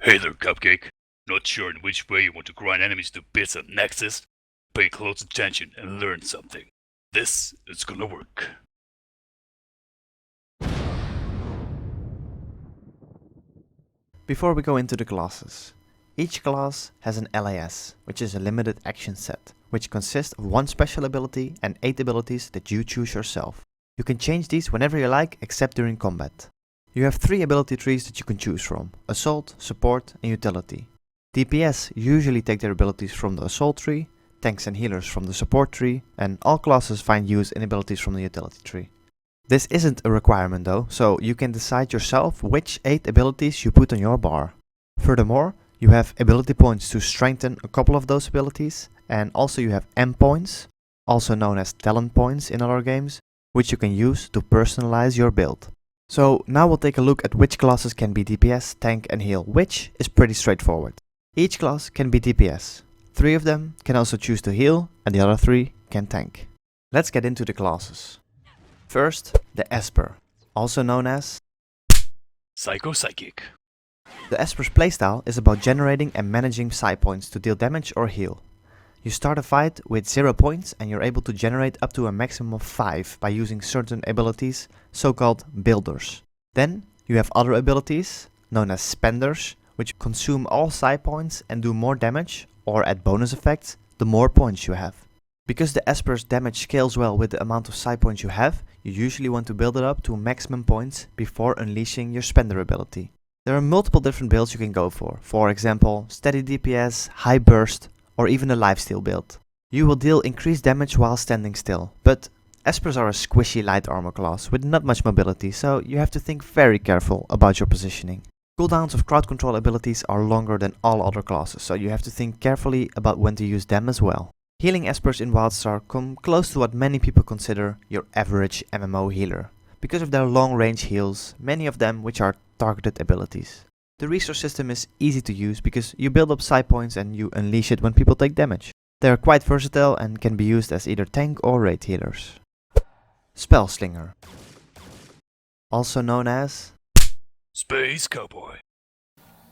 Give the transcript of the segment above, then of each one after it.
Hey there, Cupcake. Not sure in which way you want to grind enemies to bits and Nexus? Pay close attention and learn something. This is gonna work. Before we go into the classes, each class has an LAS, which is a limited action set, which consists of one special ability and 8 abilities that you choose yourself. You can change these whenever you like except during combat. You have 3 ability trees that you can choose from: Assault, Support and Utility. DPS usually take their abilities from the Assault tree, tanks and healers from the Support tree, and all classes find use in abilities from the Utility tree. This isn't a requirement though, so you can decide yourself which 8 abilities you put on your bar. Furthermore, you have ability points to strengthen a couple of those abilities, and also you have M points, also known as talent points in other games, which you can use to personalize your build. So now we'll take a look at which classes can be DPS, tank and heal, which is pretty straightforward. Each class can be DPS. 3 of them can also choose to heal and the other 3 can tank. Let's get into the classes. First, the Esper, also known as Psychic. The Esper's playstyle is about generating and managing psi points to deal damage or heal. You start a fight with 0 points and you're able to generate up to a maximum of 5 by using certain abilities, so-called builders. Then you have other abilities, known as spenders, which consume all psi points and do more damage, or add bonus effects, the more points you have. Because the Esper's damage scales well with the amount of psi points you have, you usually want to build it up to maximum points before unleashing your spender ability. There are multiple different builds you can go for example, steady DPS, high burst, or even a lifesteal build. You will deal increased damage while standing still, but Espers are a squishy light armor class with not much mobility, so you have to think very careful about your positioning. Cooldowns of crowd control abilities are longer than all other classes, so you have to think carefully about when to use them as well. Healing Espers in Wildstar come close to what many people consider your average MMO healer, because of their long range heals, many of them which are targeted abilities. The resource system is easy to use because you build up psi points and you unleash it when people take damage. They are quite versatile and can be used as either tank or raid healers. Spellslinger, also known as Space Cowboy.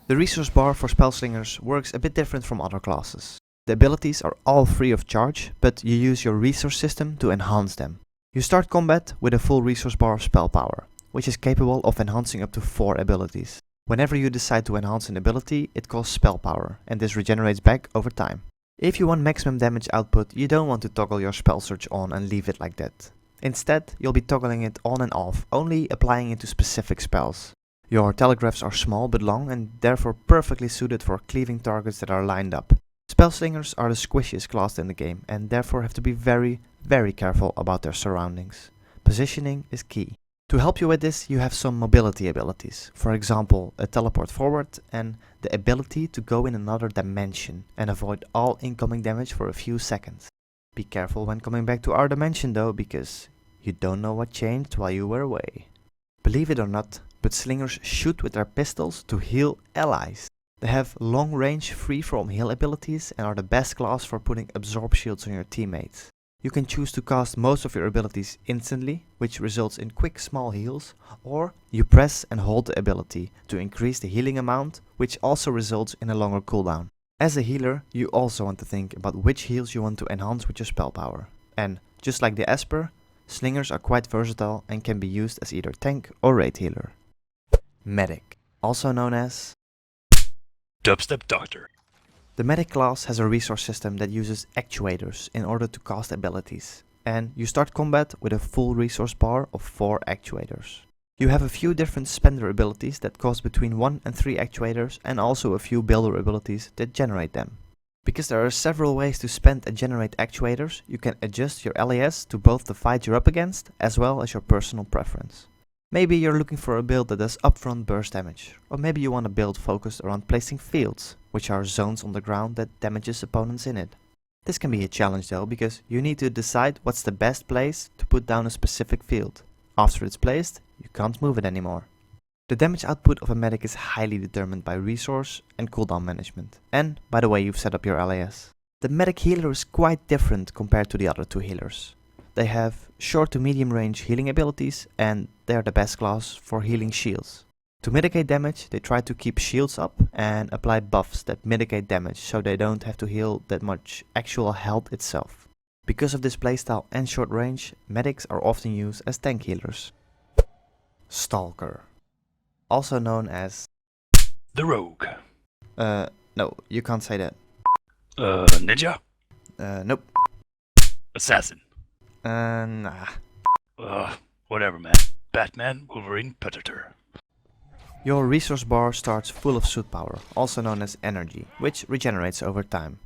The resource bar for Spellslingers works a bit different from other classes. The abilities are all free of charge, but you use your resource system to enhance them. You start combat with a full resource bar of spell power, which is capable of enhancing up to 4 abilities. Whenever you decide to enhance an ability, it costs spell power, and this regenerates back over time. If you want maximum damage output, you don't want to toggle your spell surge on and leave it like that. Instead, you'll be toggling it on and off, only applying it to specific spells. Your telegraphs are small but long and therefore perfectly suited for cleaving targets that are lined up. Spellslingers are the squishiest class in the game and therefore have to be very careful about their surroundings. Positioning is key. To help you with this, you have some mobility abilities, for example a teleport forward and the ability to go in another dimension and avoid all incoming damage for a few seconds. Be careful when coming back to our dimension though, because you don't know what changed while you were away. Believe it or not, but slingers shoot with their pistols to heal allies. They have long range free from heal abilities and are the best class for putting absorb shields on your teammates. You can choose to cast most of your abilities instantly, which results in quick small heals, or you press and hold the ability to increase the healing amount, which also results in a longer cooldown. As a healer, you also want to think about which heals you want to enhance with your spell power. And just like the Esper, slingers are quite versatile and can be used as either tank or raid healer. Medic, also known as Dubstep Doctor. The Medic class has a resource system that uses actuators in order to cast abilities, and you start combat with a full resource bar of 4 actuators. You have a few different spender abilities that cost between 1 and 3 actuators, and also a few builder abilities that generate them. Because there are several ways to spend and generate actuators, you can adjust your LAS to both the fight you're up against as well as your personal preference. Maybe you're looking for a build that does upfront burst damage, or maybe you want a build focused around placing fields, which are zones on the ground that damages opponents in it. This can be a challenge though, because you need to decide what's the best place to put down a specific field. After it's placed, you can't move it anymore. The damage output of a medic is highly determined by resource and cooldown management, and by the way you've set up your LAS. The medic healer is quite different compared to the other 2 healers. They have short to medium range healing abilities and they are the best class for healing shields. To mitigate damage, they try to keep shields up and apply buffs that mitigate damage so they don't have to heal that much actual health itself. Because of this playstyle and short range, medics are often used as tank healers. Stalker. Also known as... The rogue. No, you can't say that. Ninja? Nope. Assassin? Nah. Whatever, man. Batman, Wolverine, Predator. Your resource bar starts full of suit power, also known as energy, which regenerates over time.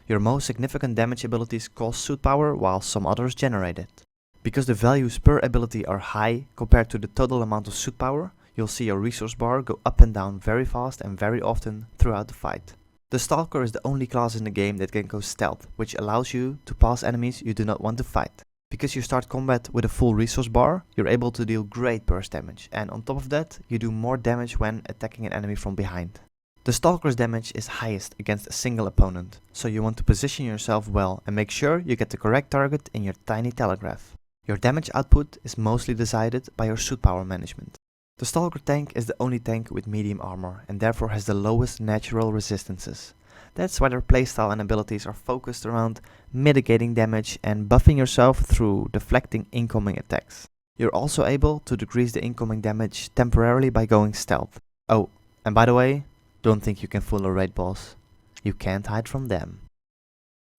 Your most significant damage abilities cost suit power, while some others generate it. Because the values per ability are high compared to the total amount of suit power, you'll see your resource bar go up and down very fast and very often throughout the fight. The Stalker is the only class in the game that can go stealth, which allows you to pass enemies you do not want to fight. Because you start combat with a full resource bar, you're able to deal great burst damage, and on top of that, you do more damage when attacking an enemy from behind. The Stalker's damage is highest against a single opponent, so you want to position yourself well and make sure you get the correct target in your tiny telegraph. Your damage output is mostly decided by your suit power management. The Stalker tank is the only tank with medium armor and therefore has the lowest natural resistances. That's why their playstyle and abilities are focused around mitigating damage and buffing yourself through deflecting incoming attacks. You're also able to decrease the incoming damage temporarily by going stealth. Oh, and by the way, don't think you can fool a raid boss. You can't hide from them.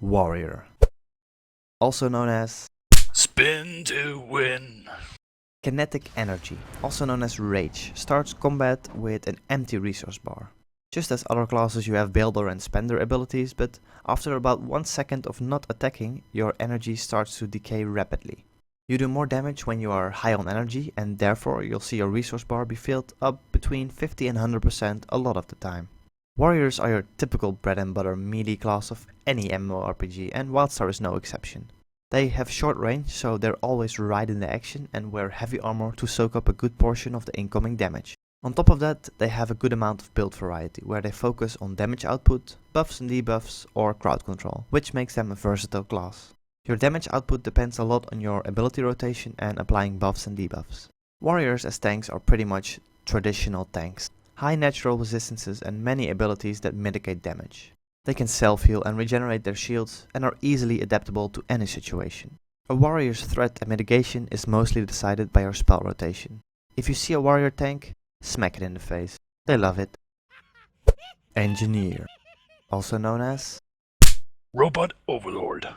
Warrior. Also known as... Spin to win. Kinetic energy, also known as rage, starts combat with an empty resource bar. Just as other classes, you have builder and spender abilities, but after about 1 second of not attacking, your energy starts to decay rapidly. You do more damage when you are high on energy, and therefore you'll see your resource bar be filled up between 50 and 100% a lot of the time. Warriors are your typical bread and butter melee class of any MMORPG, and Wildstar is no exception. They have short range, so they're always right in the action and wear heavy armor to soak up a good portion of the incoming damage. On top of that, they have a good amount of build variety, where they focus on damage output, buffs and debuffs, or crowd control, which makes them a versatile class. Your damage output depends a lot on your ability rotation and applying buffs and debuffs. Warriors as tanks are pretty much traditional tanks, high natural resistances and many abilities that mitigate damage. They can self-heal and regenerate their shields and are easily adaptable to any situation. A warrior's threat and mitigation is mostly decided by your spell rotation. If you see a warrior tank, smack it in the face. They love it. Engineer. Also known as... Robot Overlord.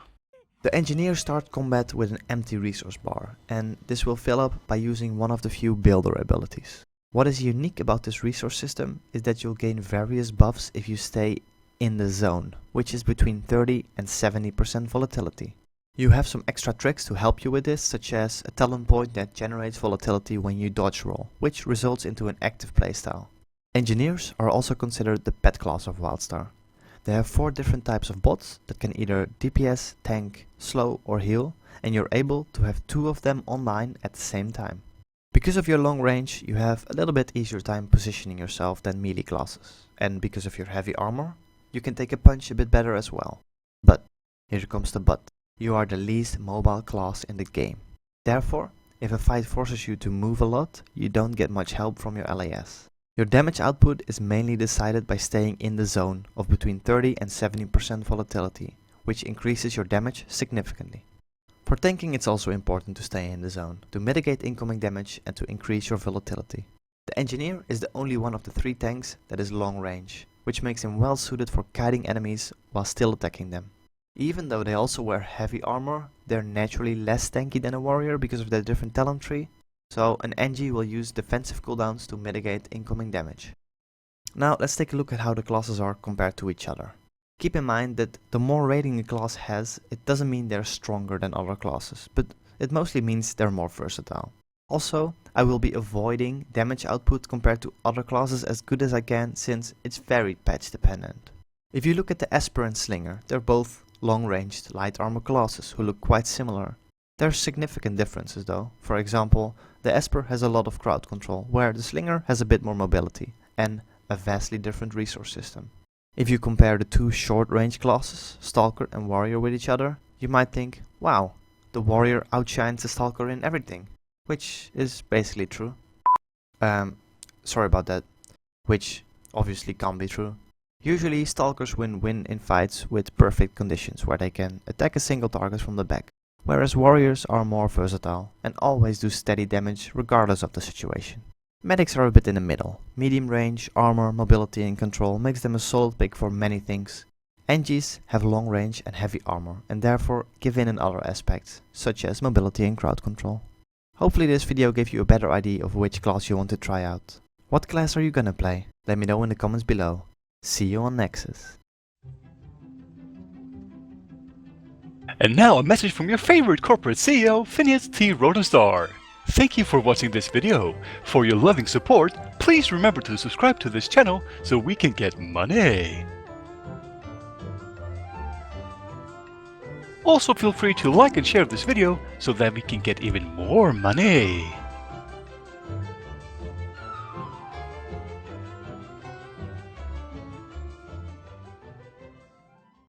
The Engineer starts combat with an empty resource bar, and this will fill up by using one of the few builder abilities. What is unique about this resource system is that you'll gain various buffs if you stay in the zone, which is between 30 and 70% volatility. You have some extra tricks to help you with this, such as a talent point that generates volatility when you dodge roll, which results into an active playstyle. Engineers are also considered the pet class of Wildstar. They have 4 different types of bots that can either DPS, tank, slow or heal, and you're able to have 2 of them online at the same time. Because of your long range, you have a little bit easier time positioning yourself than melee classes, and because of your heavy armor, you can take a punch a bit better as well. But, here comes the but. You are the least mobile class in the game. Therefore, if a fight forces you to move a lot, you don't get much help from your LAS. Your damage output is mainly decided by staying in the zone of between 30 and 70% volatility, which increases your damage significantly. For tanking, it's also important to stay in the zone, to mitigate incoming damage and to increase your volatility. The Engineer is the only one of the 3 tanks that is long range, which makes him well suited for kiting enemies while still attacking them. Even though they also wear heavy armor, they're naturally less tanky than a warrior because of their different talent tree, so an Engie will use defensive cooldowns to mitigate incoming damage. Now let's take a look at how the classes are compared to each other. Keep in mind that the more rating a class has, it doesn't mean they're stronger than other classes, but it mostly means they're more versatile. Also, I will be avoiding damage output compared to other classes as good as I can, since it's very patch dependent. If you look at the Esper and Slinger, they're both long-ranged light armor classes who look quite similar. There are significant differences though. For example, the Esper has a lot of crowd control, where the Slinger has a bit more mobility and a vastly different resource system. If you compare the 2 short-range classes, Stalker and Warrior, with each other, you might think, wow, the Warrior outshines the Stalker in everything, which is basically true. sorry about that, which obviously can't be true. Usually Stalkers win in fights with perfect conditions where they can attack a single target from the back, whereas warriors are more versatile and always do steady damage regardless of the situation. Medics are a bit in the middle. Medium range, armor, mobility and control makes them a solid pick for many things. NGs have long range and heavy armor and therefore give in other aspects, such as mobility and crowd control. Hopefully this video gave you a better idea of which class you want to try out. What class are you gonna play? Let me know in the comments below. See you on Nexus. And now a message from your favorite corporate CEO, Phineas T. Rowsdower. Thank you for watching this video. For your loving support, please remember to subscribe to this channel so we can get money. Also feel free to like and share this video so that we can get even more money.